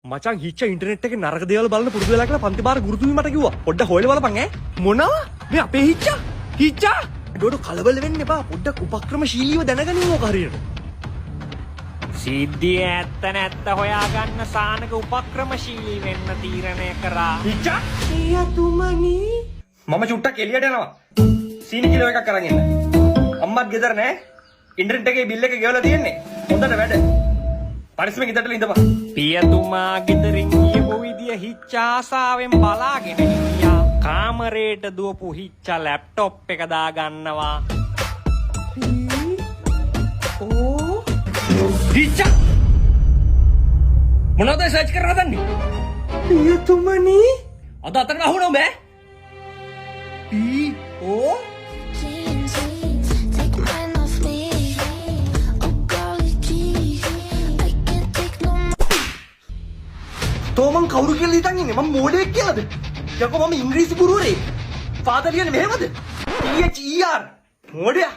මචං හිච්ච ඉන්ටර්නෙට් එකේ නරක දේවල් බලන්න පුරුදු වෙලා කියලා පන්ති බාර ගුරුතුමී මට කිව්වා. පොඩ්ඩක් හොයලා බලපන් ඈ. මොනවා? මේ අපේ හිච්චා? ඩෝඩෝ කලබල වෙන්න එපා. පොඩ්ඩක් උපක්‍රමශීලීව දැනගනිමු මොක හරියට. සිද්ධිය ඇත්ත නැත්ත හොයාගන්න සානක උපක්‍රමශීලී වෙන්න තීරණය කරා. හිච්චා? එයාතුමනි. මම චුට්ටක් එළියට යනවා. සීනි කිලෝ එකක් අරන් එන්න. අම්මත් ගෙදර නෑ. ඉන්ටර්නෙට් එකේ බිල් එක ගෙවලා තියෙන්නේ. හොඳට වැඩ. පරිස්සමෙන් ඉදටල ඉඳපන්. පියතුමා ගෙදරින් ගියපු විදිය හිච්චා ආසාවෙන් බලාගෙන හිටියා. කාමරේට දුවපු හිච්චා ලැප්ටොප් එක දාගන්නවා. හිච්චා මොනවද සර්ච් කරලා හදන්නේ? පියතුමනි අද අතන අහුණා බෑ. ඕ තෝමන් කවුරු කියලා හිතන් ඉන්නේ? මම මෝඩයෙක් කියලාද? යකෝ මම ඉංග්‍රීසි ගුරුවරයෙක්. ෆාදර් කියන්නේ මෙහෙමද? PHER මෝඩයා.